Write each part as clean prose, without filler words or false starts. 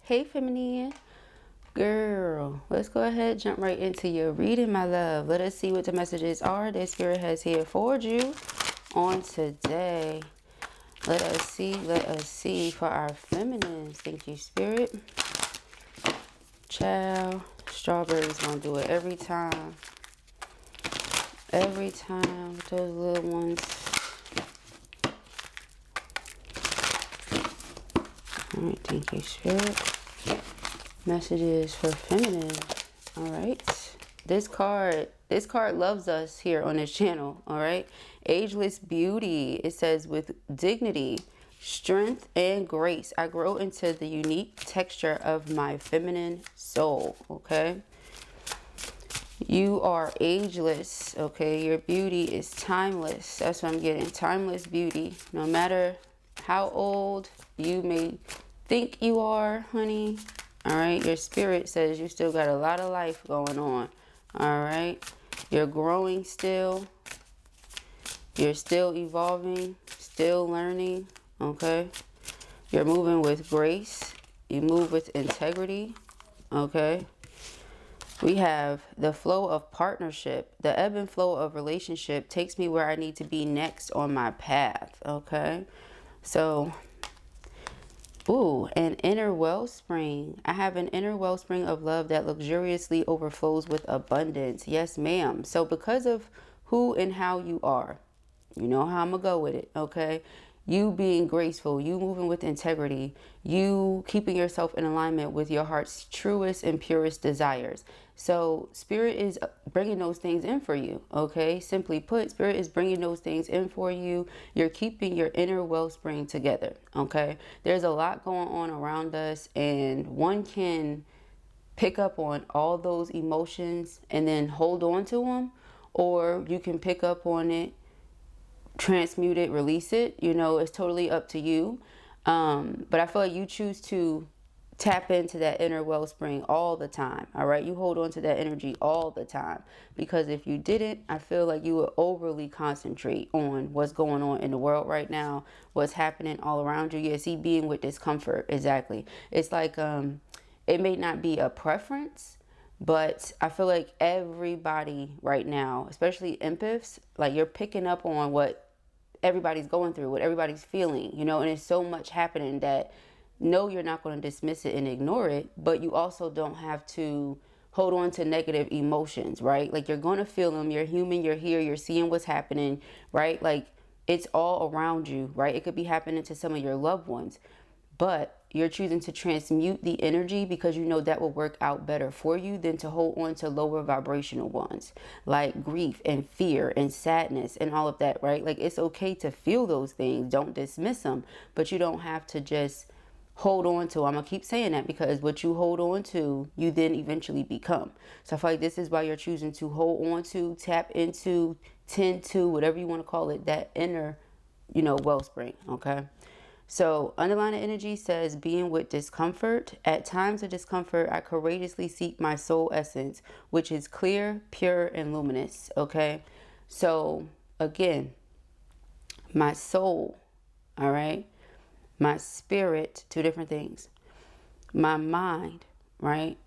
Hey, feminine girl. Let's go ahead, jump right into your reading, my love. Let us see what the messages are that Spirit has here for you on today. Let us see for our feminines. Thank you, Spirit. Child, strawberries gonna do it every time. Every time with those little ones. Alright, thank you, Spirit. Messages for feminine. Alright. This card loves us here on this channel. Alright. Ageless beauty. It says, with dignity, strength, and grace, I grow into the unique texture of my feminine soul. Okay. You are ageless. Okay. Your beauty is timeless. That's what I'm getting. Timeless beauty. No matter how old you may think you are, honey. All right. Your spirit says you still got a lot of life going on. All right. You're growing still. You're still evolving, still learning. Okay. You're moving with grace. You move with integrity. Okay. We have the flow of partnership. The ebb and flow of relationship takes me where I need to be next on my path. Okay. So, ooh, an inner wellspring. I have an inner wellspring of love that luxuriously overflows with abundance. Yes, ma'am. So because of who and how you are, you know how I'm going to go with it, okay? You being graceful, you moving with integrity, you keeping yourself in alignment with your heart's truest and purest desires. So Spirit is bringing those things in for you, okay? Simply put, Spirit is bringing those things in for you. You're keeping your inner wellspring together, okay? There's a lot going on around us, and one can pick up on all those emotions and then hold on to them, or you can pick up on it, transmute it, release it. You know, it's totally up to you. But I feel like you choose to tap into that inner wellspring all the time. All right. You hold on to that energy all the time, because if you didn't, I feel like you would overly concentrate on what's going on in the world right now, what's happening all around you. Yeah, see, being with discomfort. Exactly. It's like, it may not be a preference, but I feel like everybody right now, especially empaths, like you're picking up on what everybody's going through, what everybody's feeling, you know, and it's so much happening that no, you're not going to dismiss it and ignore it, but you also don't have to hold on to negative emotions, right? Like you're going to feel them. You're human. You're here. You're seeing what's happening, right? Like it's all around you, right? It could be happening to some of your loved ones, but you're choosing to transmute the energy because you know that will work out better for you than to hold on to lower vibrational ones like grief and fear and sadness and all of that, right? Like it's okay to feel those things. Don't dismiss them, but you don't have to just hold on to. I'm gonna keep saying that because what you hold on to, you then eventually become. So I feel like this is why you're choosing to hold on to, tap into, tend to, whatever you want to call it, that inner, you know, wellspring. Okay. So underlying energy says, being with discomfort. At times of discomfort, I courageously seek my soul essence, which is clear, pure, and luminous. Okay. So again, my soul, all right, my spirit, two different things, my mind, right?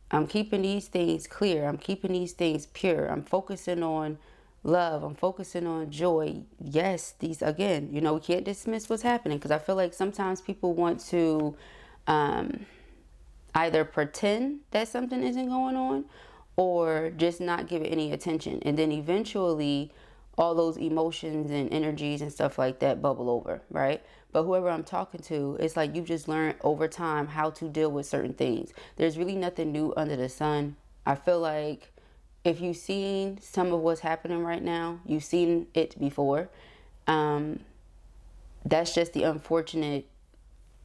I'm keeping these things clear. I'm keeping these things pure. I'm focusing on love. I'm focusing on joy. Yes, these, again, you know, we can't dismiss what's happening, because I feel like sometimes people want to either pretend that something isn't going on or just not give it any attention. And then eventually all those emotions and energies and stuff like that bubble over, right? But whoever I'm talking to, it's like you've just learned over time how to deal with certain things. There's really nothing new under the sun. I feel like if you've seen some of what's happening right now, you've seen it before. That's just the unfortunate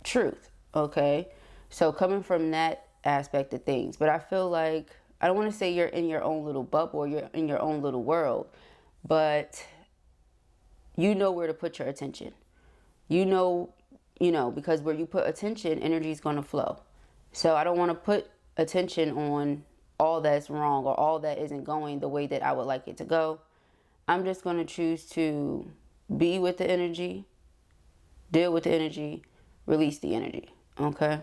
truth, okay? So coming from that aspect of things, but I feel like, I don't want to say you're in your own little bubble or you're in your own little world, but you know where to put your attention. You know, because where you put attention, energy is going to flow. So I don't want to put attention on all that's wrong or all that isn't going the way that I would like it to go. I'm just going to choose to be with the energy, deal with the energy, release the energy. Okay.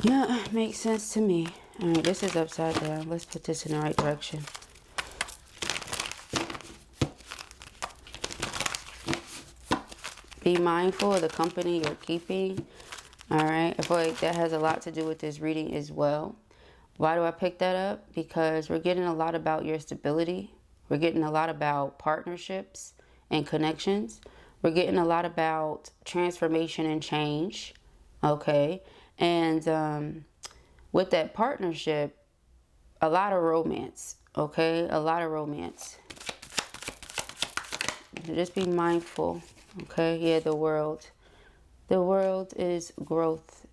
Yeah, makes sense to me. All right, this is upside down. Let's put this in the right direction. Be mindful of the company you're keeping. All right, I feel like that has a lot to do with this reading as well. Why do I pick that up? Because we're getting a lot about your stability. We're getting a lot about partnerships and connections. We're getting a lot about transformation and change. Okay. And with that partnership, a lot of romance. Okay. A lot of romance. Just be mindful. Okay. Yeah, the world. The world is growth,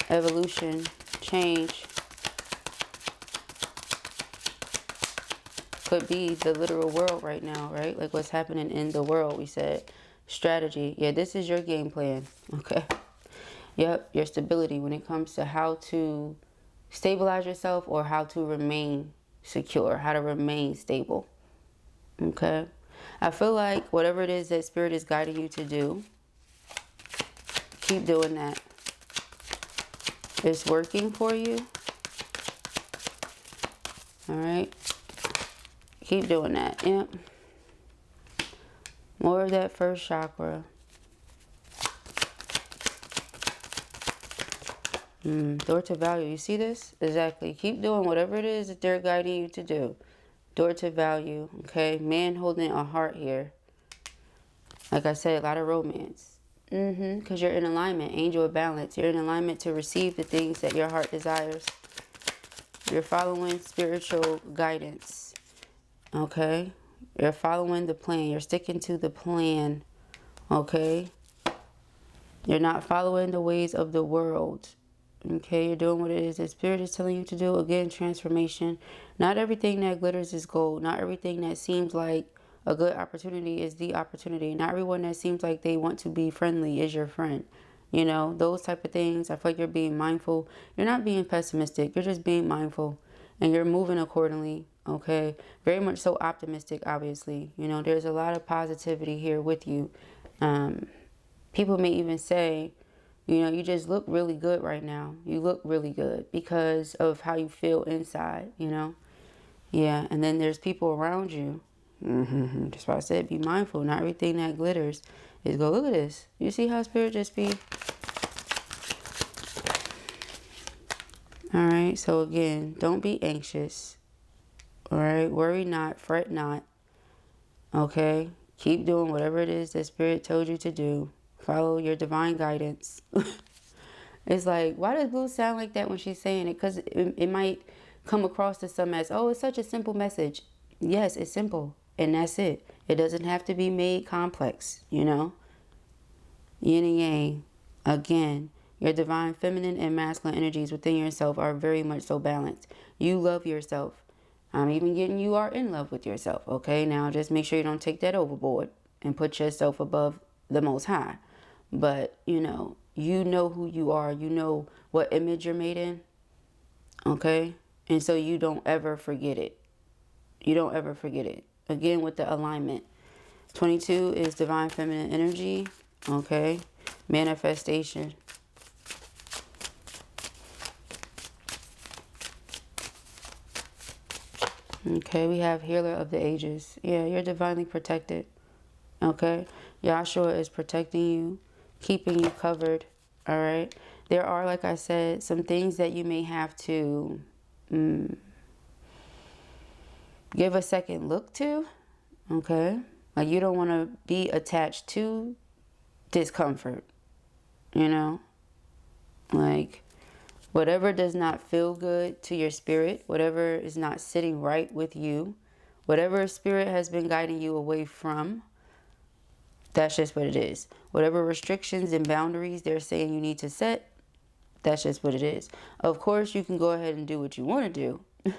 evolution, change. Could be the literal world right now, right? Like what's happening in the world. We said strategy. Yeah, this is your game plan. Okay. Yep, your stability when it comes to how to stabilize yourself or how to remain secure, how to remain stable. Okay. I feel like whatever it is that Spirit is guiding you to do, keep doing that. It's working for you. All right. Keep doing that. Yep. More of that first chakra. Door to value. You see this? Exactly. Keep doing whatever it is that they're guiding you to do. Door to value. Okay. Man holding a heart here. Like I said, a lot of romance. Because you're in alignment. Angel of balance. You're in alignment to receive the things that your heart desires. You're following spiritual guidance. Okay. You're following the plan. You're sticking to the plan. Okay. You're not following the ways of the world. Okay, you're doing what it is that Spirit is telling you to do. Again, transformation. Not everything that glitters is gold. Not everything that seems like a good opportunity is the opportunity. Not everyone that seems like they want to be friendly is your friend. You know, those type of things. I feel like you're being mindful. You're not being pessimistic. You're just being mindful. And you're moving accordingly. Okay. Very much so optimistic, obviously. You know, there's a lot of positivity here with you. People may even say, you know, you just look really good right now. You look really good because of how you feel inside, you know. Yeah, and then there's people around you. That's why I said be mindful. Not everything that glitters is go, look at this. You see how Spirit just be? All right, so again, don't be anxious. All right, worry not, fret not. Okay, keep doing whatever it is that Spirit told you to do. Follow your divine guidance. It's like, why does Blue sound like that when she's saying it? Because it might come across to some as, oh, it's such a simple message. Yes, it's simple. And that's it. It doesn't have to be made complex, you know? Yin and yang. Again, your divine feminine and masculine energies within yourself are very much so balanced. You love yourself. I'm even getting you are in love with yourself, okay? Now, just make sure you don't take that overboard and put yourself above the Most High. But, you know who you are. You know what image you're made in. Okay? And so you don't ever forget it. You don't ever forget it. Again, with the alignment. 22 is divine feminine energy. Okay? Manifestation. Okay, we have healer of the ages. Yeah, you're divinely protected. Okay? Yahshua is protecting you, keeping you covered. All right. There are, like I said, some things that you may have to give a second look to. Okay. Like you don't want to be attached to discomfort. You know, like whatever does not feel good to your spirit, whatever is not sitting right with you, whatever Spirit has been guiding you away from, that's just what it is. Whatever restrictions and boundaries they're saying you need to set, that's just what it is. Of course, you can go ahead and do what you want to do.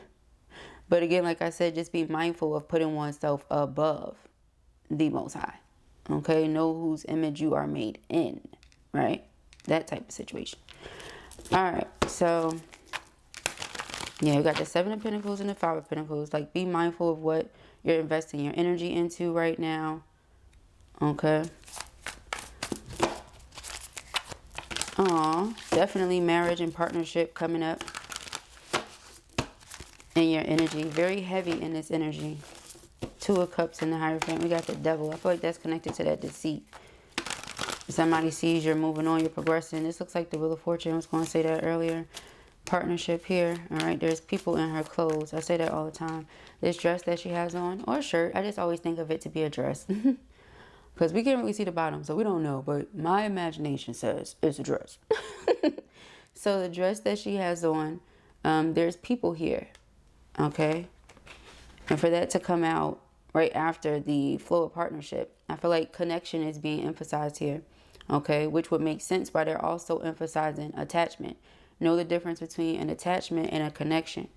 But again, like I said, just be mindful of putting oneself above the Most High. Okay? Know whose image you are made in. Right? That type of situation. All right. So, yeah, we got the 7 of Pentacles and the 5 of Pentacles. Like, be mindful of what you're investing your energy into right now. Okay. Aw, definitely marriage and partnership coming up in your energy. Very heavy in this energy. Two of Cups in the Hierophant. We got the Devil. I feel like that's connected to that deceit. Somebody sees you're moving on, you're progressing. This looks like the Wheel of Fortune. I was going to say that earlier. Partnership here. All right, there's people in her clothes. I say that all the time. This dress that she has on, or shirt. I just always think of it to be a dress. Because we can't really see the bottom, so we don't know. But my imagination says it's a dress. So the dress that she has on, there's people here. Okay? And for that to come out right after the flow of partnership, I feel like connection is being emphasized here. Okay? Which would make sense why they're also emphasizing attachment. Know the difference between an attachment and a connection.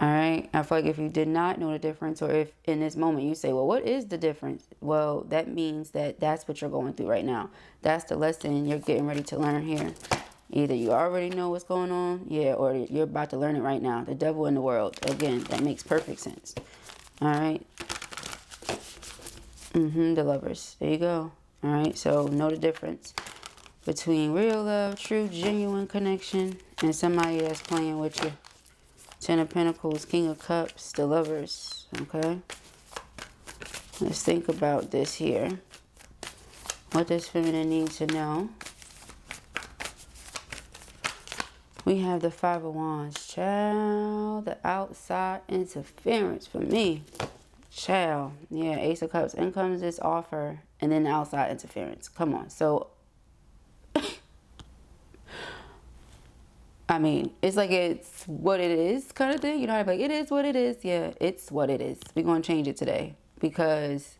All right. I feel like if you did not know the difference, or if in this moment you say, well, what is the difference? Well, that means that that's what you're going through right now. That's the lesson you're getting ready to learn here. Either you already know what's going on, yeah, or you're about to learn it right now. The devil in the world. Again, that makes perfect sense. All right. The Lovers. There you go. All right. So know the difference between real love, true, genuine connection, and somebody that's playing with you. Ten of Pentacles, King of Cups, the Lovers. Okay. Let's think about this here. What does feminine need to know? We have the Five of Wands. Child, the outside interference for me. Child. Yeah, Ace of Cups. In comes this offer, and then the outside interference. Come on. So, I mean, it's like it's what it is kind of thing. You know how like, it is what it is. Yeah, it's what it is. We're going to change it today. Because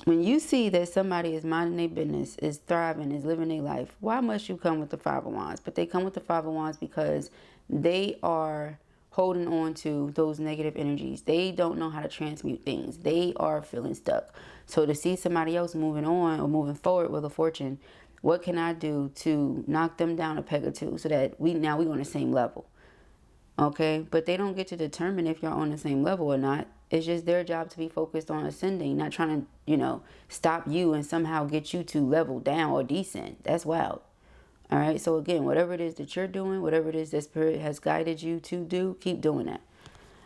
when you see that somebody is minding their business, is thriving, is living their life, why must you come with the Five of Wands? But they come with the Five of Wands because they are holding on to those negative energies. They don't know how to transmute things. They are feeling stuck. So to see somebody else moving on or moving forward with a fortune, what can I do to knock them down a peg or two so that we're on the same level? Okay, but they don't get to determine if you're on the same level or not. It's just their job to be focused on ascending, not trying to, stop you and somehow get you to level down or descend. That's wild. All right, so again, whatever it is that you're doing, whatever it is that Spirit has guided you to do, keep doing that.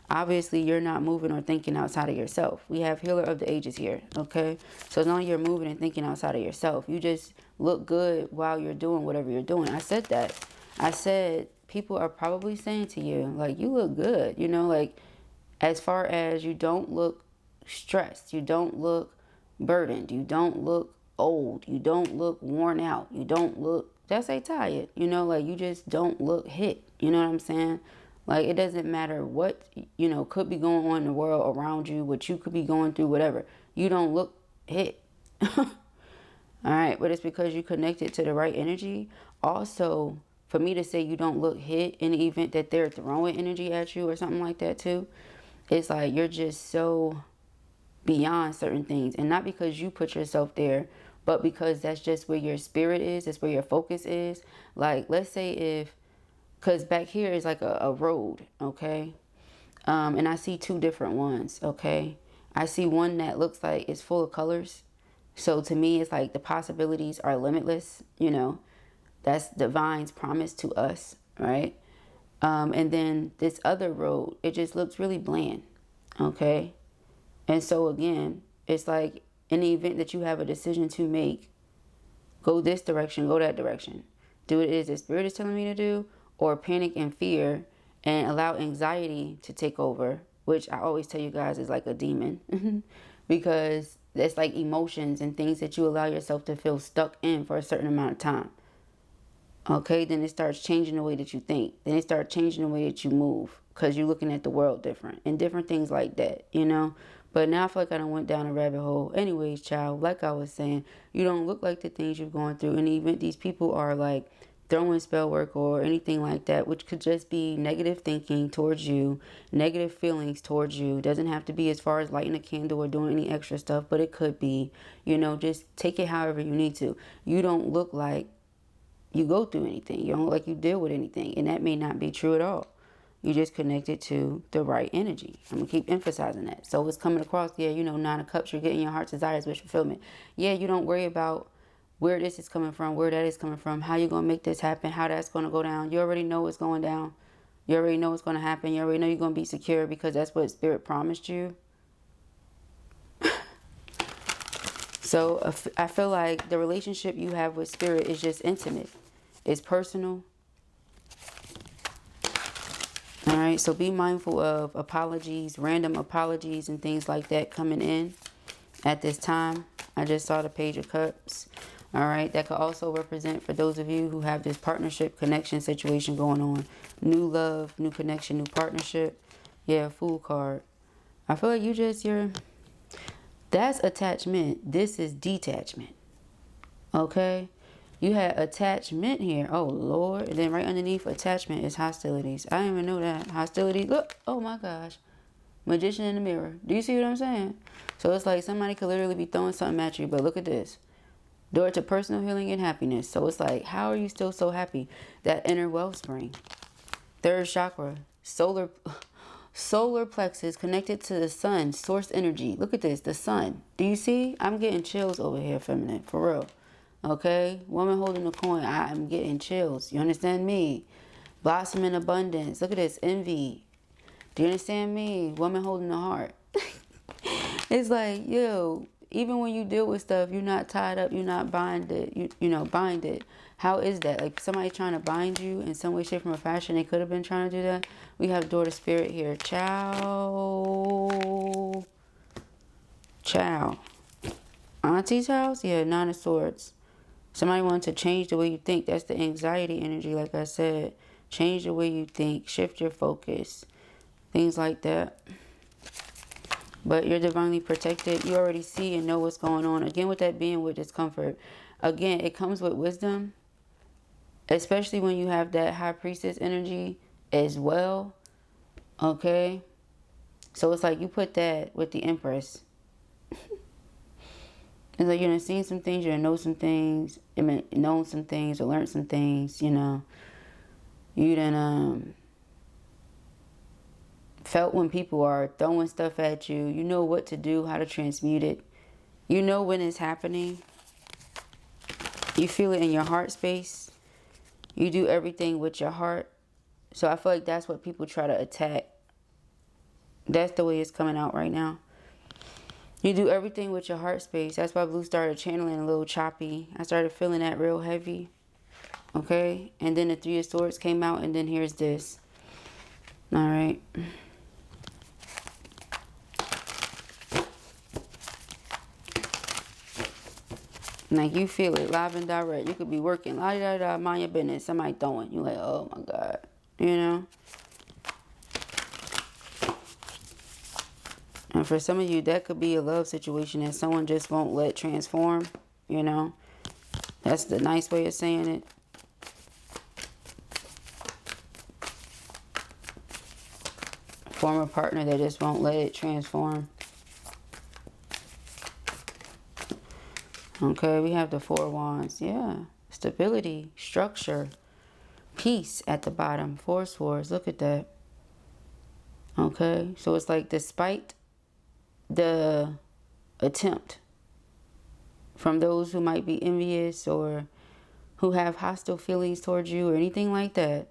Obviously, you're not moving or thinking outside of yourself. We have Healer of the Ages here, okay? So as long as you're moving and thinking outside of yourself, you just look good while you're doing whatever you're doing. I said that. I said people are probably saying to you, like, you look good, like as far as you don't look stressed, you don't look burdened, you don't look old, you don't look worn out, you don't look, just say tired, like you just don't look hit, you know what I'm saying? Like, it doesn't matter what, could be going on in the world around you, what you could be going through, whatever. You don't look hit. All right. But it's because you connected to the right energy. Also, for me to say you don't look hit in the event that they're throwing energy at you or something like that too, it's like you're just so beyond certain things. And not because you put yourself there, but because that's just where your spirit is. That's where your focus is. Like, let's say because back here is like a road, okay? And I see two different ones, okay? I see one that looks like it's full of colors. So to me, it's like the possibilities are limitless, That's divine's promise to us, right? And then this other road, it just looks really bland, okay? And so again, it's like in the event that you have a decision to make, go this direction, go that direction. Do what it is that Spirit is telling me to do, or panic and fear and allow anxiety to take over, which I always tell you guys is like a demon because that's like emotions and things that you allow yourself to feel stuck in for a certain amount of time. Okay, then it starts changing the way that you think. Then it starts changing the way that you move because you're looking at the world different and different things like that, But now I feel like I done went down a rabbit hole. Anyways, child, like I was saying, you don't look like the things you're going through. In the event these people are like throwing spell work or anything like that, which could just be negative thinking towards you, negative feelings towards you. Doesn't have to be as far as lighting a candle or doing any extra stuff, but it could be, just take it however you need to. You don't look like you go through anything. You don't look like you deal with anything. And that may not be true at all. You just connected to the right energy. I'm going to keep emphasizing that. So it's coming across, Nine of Cups, you're getting your heart's desires, wish fulfillment. Yeah, you don't worry about where this is coming from, where that is coming from, how you're going to make this happen, how that's going to go down. You already know what's going down. You already know what's going to happen. You already know you're going to be secure because that's what Spirit promised you. So I feel like the relationship you have with Spirit is just intimate. It's personal. All right, so be mindful of apologies, random apologies and things like that coming in at this time. I just saw the Page of Cups. All right, that could also represent for those of you who have this partnership connection situation going on. New love, new connection, new partnership. Yeah, Fool card. I feel like that's attachment. This is detachment. Okay? You had attachment here. Oh, Lord. And then right underneath attachment is hostilities. I didn't even know that. Hostility. Look. Oh, my gosh. Magician in the mirror. Do you see what I'm saying? So it's like somebody could literally be throwing something at you. But look at this. Door to personal healing and happiness. So it's like, how are you still so happy? That inner wellspring. Third chakra. Solar plexus connected to the sun. Source energy. Look at this. The sun. Do you see? I'm getting chills over here, feminine. For real. Okay? Woman holding the coin. I'm getting chills. You understand me? Blossom in abundance. Look at this. Envy. Do you understand me? Woman holding the heart. It's like, yo, even when you deal with stuff, you're not tied up, you're not binded, binded. How is that? Like somebody trying to bind you in some way, shape, form, or fashion. They could have been trying to do that. We have daughter spirit here. Ciao. Ciao. Auntie's house? Yeah, Nine of Swords. Somebody wanted to change the way you think. That's the anxiety energy, like I said. Change the way you think. Shift your focus. Things like that. But you're divinely protected. You already see and know what's going on. Again, with that being with discomfort. Again, it comes with wisdom. Especially when you have that high priestess energy as well. Okay? So it's like you put that with the Empress. It's like you're gonna see some things, you're gonna know some things, known some things or learned some things, You done felt when people are throwing stuff at you. You know what to do, how to transmute it. You know when it's happening. You feel it in your heart space. You do everything with your heart. So I feel like that's what people try to attack. That's the way it's coming out right now. You do everything with your heart space. That's why Blue started channeling a little choppy. I started feeling that real heavy. Okay? And then the Three of Swords came out, and then here's this. All right. Like you feel it live and direct. You could be working, la-da-da-da, mind your business. Somebody throwing. You're like, oh my God. And for some of you, that could be a love situation that someone just won't let transform. That's the nice way of saying it. Former partner that just won't let it transform. Okay, we have the Four Wands. Yeah. Stability, structure, peace at the bottom. Four Swords. Look at that. Okay, so it's like despite the attempt from those who might be envious or who have hostile feelings towards you or anything like that,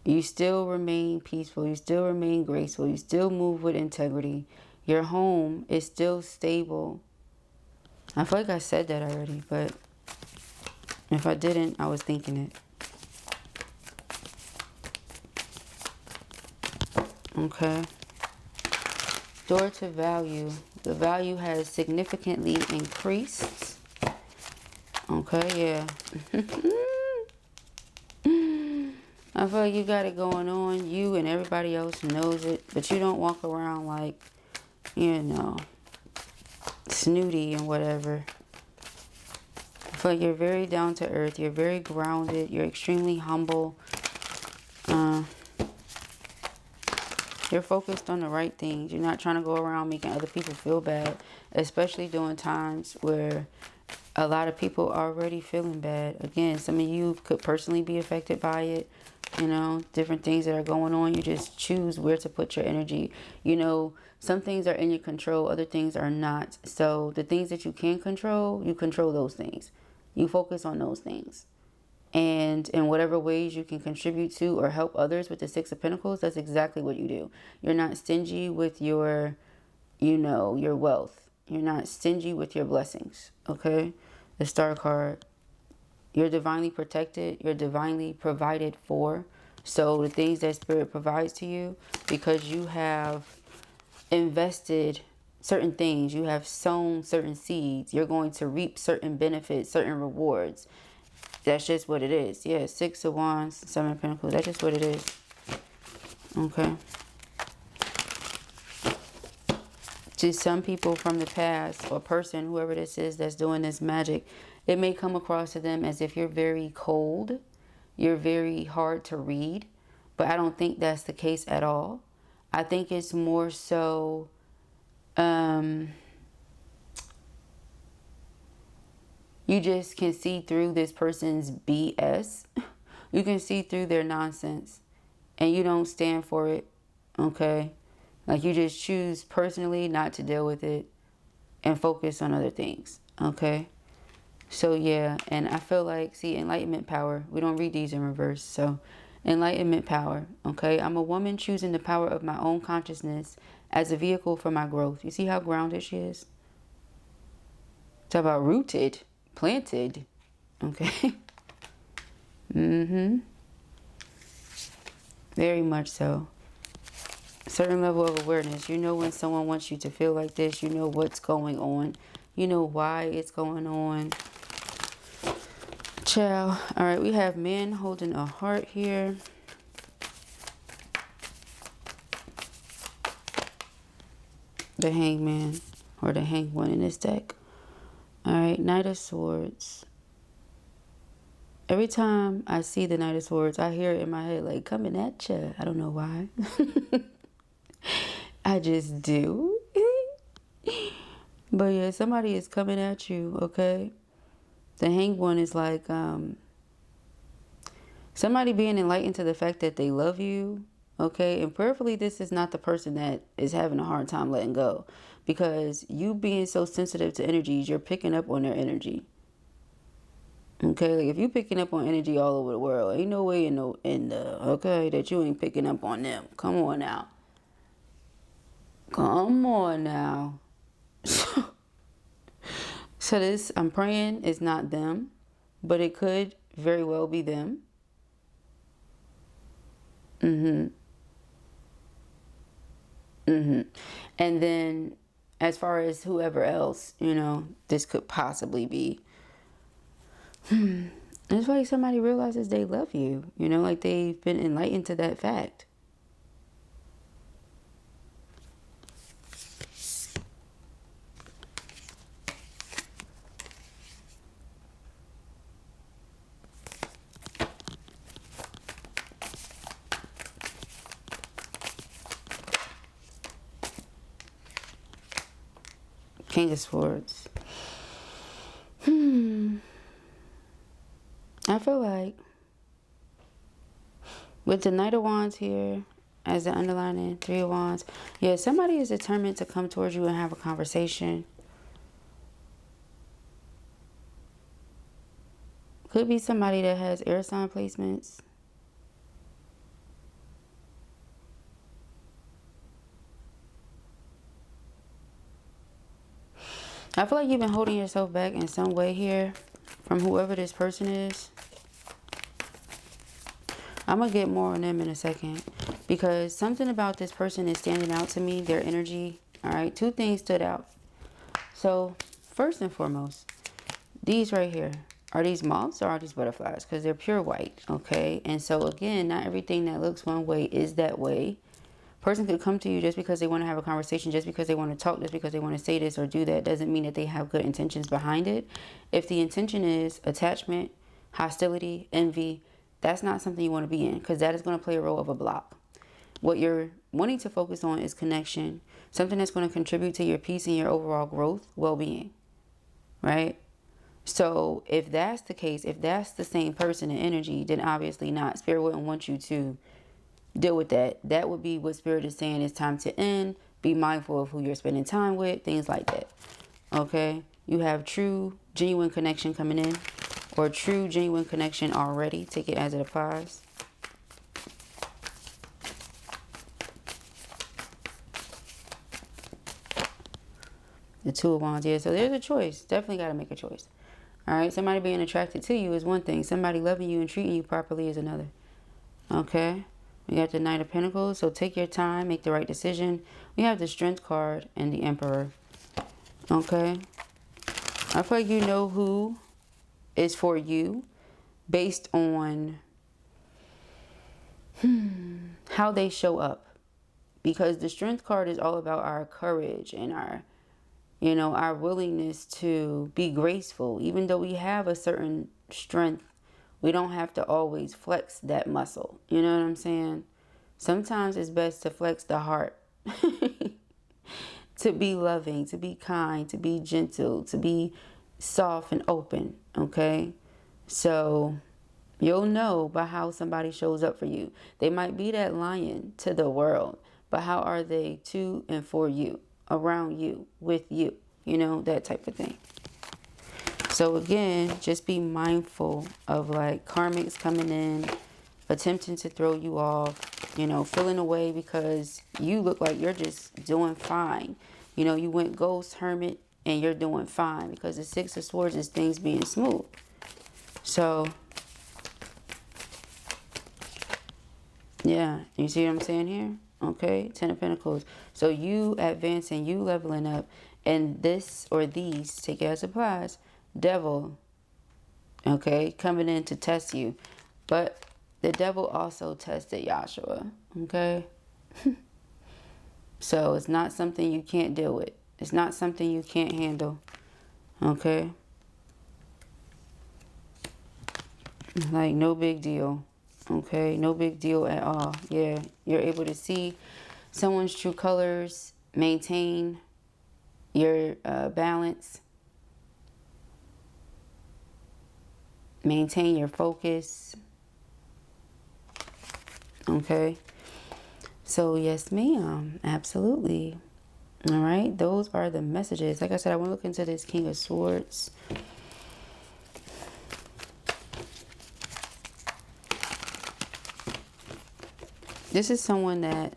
you still remain peaceful. You still remain graceful. You still move with integrity. Your home is still stable. I feel like I said that already, but if I didn't, I was thinking it. Okay. Door to value. The value has significantly increased. Okay, yeah. I feel like you got it going on. You and everybody else knows it, but you don't walk around like, snooty and whatever. I feel like you're very down to earth. You're very grounded. You're extremely humble. You're focused on the right things. You're not trying to go around making other people feel bad, especially during times where a lot of people are already feeling bad. Again, some of you could personally be affected by it. you know, different things that are going on. You just choose where to put your energy. You know, some things are in your control, other things are not. So the things that you can control, you control those things. You focus on those things. And in whatever ways you can contribute to or help others with the Six of Pentacles, that's exactly what you do. You're not stingy with your, you know, your wealth. You're not stingy with your blessings, okay? The Star card. You're divinely protected. You're divinely provided for. So the things that Spirit provides to you, because you have invested certain things, you have sown certain seeds, you're going to reap certain benefits, certain rewards. That's just what it is. Yeah, Six of Wands, Seven of Pentacles. That's just what it is. Okay. To some people from the past, or person, whoever this is that's doing this magic, it may come across to them as if you're very cold. You're very hard to read. But I don't think that's the case at all. I think it's more so... you just can see through this person's BS. You can see through their nonsense. And you don't stand for it. Okay? Like, you just choose personally not to deal with it. And focus on other things. Okay? So, yeah. And I feel like, see, enlightenment power. We don't read these in reverse. So, enlightenment power. Okay? I'm a woman choosing the power of my own consciousness as a vehicle for my growth. You see how grounded she is? Talk about rooted. Planted. Okay. Very much so. Certain level of awareness. You know when someone wants you to feel like this. You know what's going on. You know why it's going on. Ciao. Alright, we have men holding a heart here. The Hangman. Or the Hanged One in this deck. Alright, Knight of Swords. Every time I see the Knight of Swords, I hear it in my head like, coming at ya. I don't know why. I just do. But yeah, somebody is coming at you, okay? The Hanged One is like somebody being enlightened to the fact that they love you, okay? And prayerfully, this is not the person that is having a hard time letting go. Because you being so sensitive to energies, you're picking up on their energy. Okay, like if you picking up on energy all over the world, ain't no way okay, that you ain't picking up on them. Come on now. Come on now. So this, I'm praying, is not them, but it could very well be them. And then, as far as whoever else, you know, this could possibly be. It's like somebody realizes they love you. You know, like they've been enlightened to that fact. King of Swords. I feel like with the Knight of Wands here as the underlining, Three of Wands, yeah, somebody is determined to come towards you and have a conversation. Could be somebody that has air sign placements. I feel like you've been holding yourself back in some way here from whoever this person is. I'm going to get more on them in a second. Because something about this person is standing out to me. Their energy. Alright, two things stood out. So, first and foremost, these right here. Are these moths or are these butterflies? Because they're pure white. Okay? And so, again, not everything that looks one way is that way. Person could come to you just because they want to have a conversation, just because they want to talk, just because they want to say this or do that, doesn't mean that they have good intentions behind it. If the intention is attachment, hostility, envy, that's not something you want to be in, because that is going to play a role of a block. What you're wanting to focus on is connection, something that's going to contribute to your peace and your overall growth, well-being, right? So if that's the case, if that's the same person and energy, then obviously not. Spirit wouldn't want you to deal with that. That would be what Spirit is saying. It's time to end. Be mindful of who you're spending time with, things like that. Okay, you have true genuine connection coming in, or true genuine connection already. Take it as it applies. The Two of Wands. Yeah, so there's a choice. Definitely got to make a choice. All right, somebody being attracted to you is one thing. Somebody loving you and treating you properly is another. Okay, we got the Knight of Pentacles. So take your time, make the right decision. We have the Strength card and the Emperor. Okay, I feel like you know who is for you based on how they show up. Because the Strength card is all about our courage and our, you know, our willingness to be graceful. Even though we have a certain strength, we don't have to always flex that muscle. You know what I'm saying? Sometimes it's best to flex the heart. To be loving, to be kind, to be gentle, to be soft and open. Okay? So you'll know by how somebody shows up for you. They might be that lion to the world, but how are they to and for you, around you, with you? You know, that type of thing. So again, just be mindful of like karmics coming in, attempting to throw you off, you know, feeling away because you look like you're just doing fine. You know, you went ghost, hermit, and you're doing fine because the Six of Swords is things being smooth. So, yeah, you see what I'm saying here? Okay, Ten of Pentacles. So you advancing, you leveling up, and this or these, take it as applies, devil, okay, coming in to test you. But the devil also tested Yahshua, okay? So it's not something you can't deal with. It's not something you can't handle, okay? Like, no big deal, okay? No big deal at all. Yeah, you're able to see someone's true colors, maintain your balance, maintain your focus, okay? So yes, ma'am, absolutely. All right, those are the messages. Like I said, I want to look into this King of Swords. This is someone that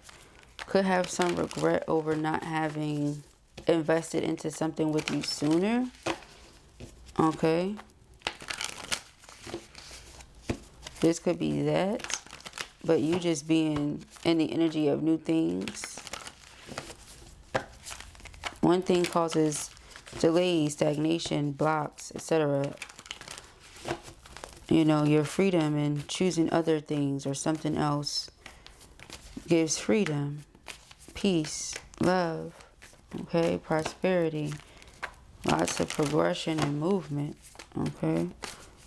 could have some regret over not having invested into something with you sooner. Okay. This could be that. But you just being in the energy of new things. One thing causes delays, stagnation, blocks, etc. You know, your freedom and choosing other things or something else gives freedom, peace, love, okay, prosperity, lots of progression and movement, okay?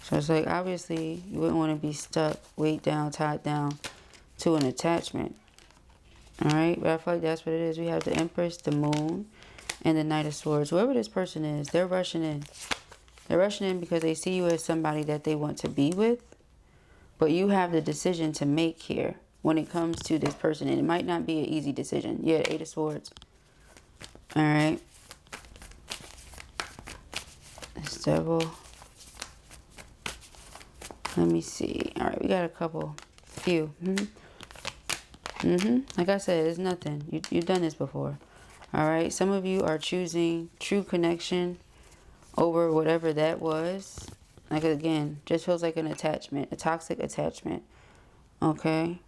So it's like, obviously, you wouldn't want to be stuck, weighed down, tied down to an attachment, all right? But I feel like that's what it is. We have the Empress, the Moon, and the Knight of Swords. Whoever this person is, they're rushing in. They're rushing in because they see you as somebody that they want to be with, but you have the decision to make here when it comes to this person, and it might not be an easy decision. Yeah, the Eight of Swords. All right. This Devil. Let me see. All right, we got a few. Like I said, it's nothing. You've done this before. All right. Some of you are choosing true connection over whatever that was. Like, again, just feels like an attachment, a toxic attachment. Okay.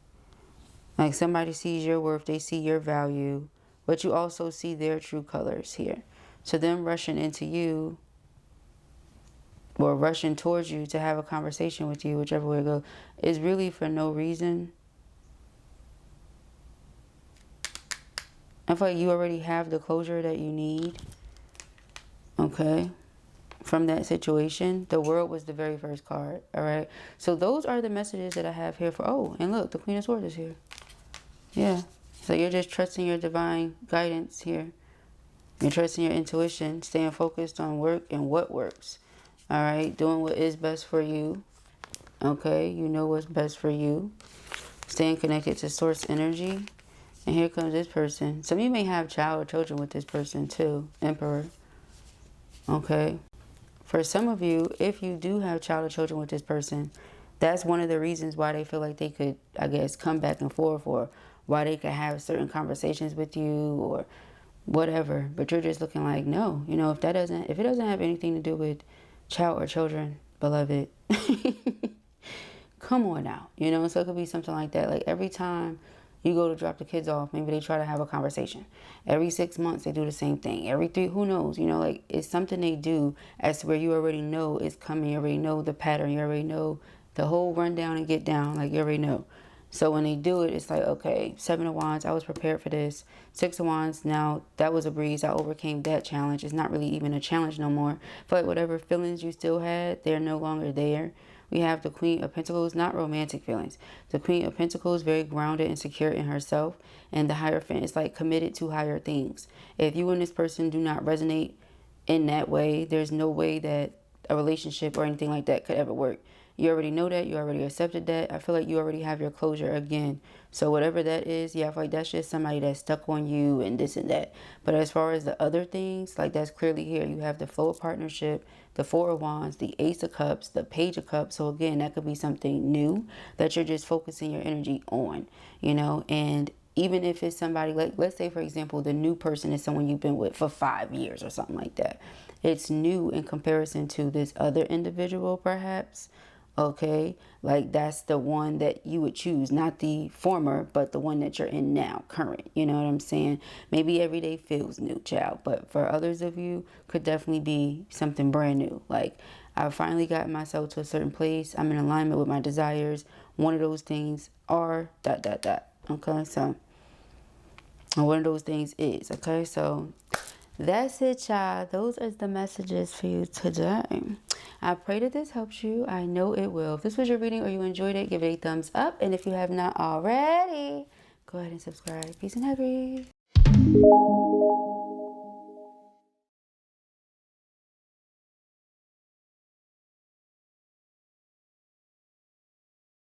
Like somebody sees your worth, they see your value, but you also see their true colors here. So them rushing into you or rushing towards you to have a conversation with you, whichever way it goes, is really for no reason. I feel like you already have the closure that you need, okay, from that situation. The World was the very first card, all right? So those are the messages that I have here for, oh, and look, the Queen of Swords is here. Yeah, so you're just trusting your divine guidance here. You're trusting your intuition, staying focused on work and what works. All right, doing what is best for you. Okay, you know what's best for you. Staying connected to source energy. And here comes this person. Some of you may have child or children with this person too. Emperor. Okay. For some of you, if you do have child or children with this person, that's one of the reasons why they feel like they could, I guess, come back and forth, or why they could have certain conversations with you or whatever. But you're just looking like, no, you know, if it doesn't have anything to do with child or children, beloved, come on now, you know. So it could be something like that. Like every time you go to drop the kids off, maybe they try to have a conversation. Every 6 months they do the same thing. Every 3, who knows, you know, like it's something they do as to where you already know it's coming. You already know the pattern. You already know the whole rundown and get down. Like you already know. So when they do it, it's like, okay, 7 of Wands, I was prepared for this. 6 of Wands, now that was a breeze. I overcame that challenge. It's not really even a challenge no more. But whatever feelings you still had, they're no longer there. We have the Queen of Pentacles, not romantic feelings. The Queen of Pentacles, very grounded and secure in herself. And the Hierophant is like committed to higher things. If you and this person do not resonate in that way, there's no way that a relationship or anything like that could ever work. You already know that. You already accepted that. I feel like you already have your closure again. So whatever that is, yeah, I feel like that's just somebody that's stuck on you and this and that. But as far as the other things, like that's clearly here. You have the flow of partnership, the 4 of Wands, the Ace of Cups, the Page of Cups. So again, that could be something new that you're just focusing your energy on, you know. And even if it's somebody, like let's say for example, the new person is someone you've been with for 5 years or something like that. It's new in comparison to this other individual perhaps. Okay, like that's the one that you would choose, not the former, but the one that you're in now, current. You know what I'm saying? Maybe every day feels new, child, but for others of you, could definitely be something brand new. Like I finally got myself to a certain place. I'm in alignment with my desires. One of those things are ... Okay, so one of those things is, okay, so that's it, child. Those are the messages for you today. I pray that this helps you. I know it will. If this was your reading or you enjoyed it, give it a thumbs up. And if you have not already, go ahead and subscribe. Peace and happy.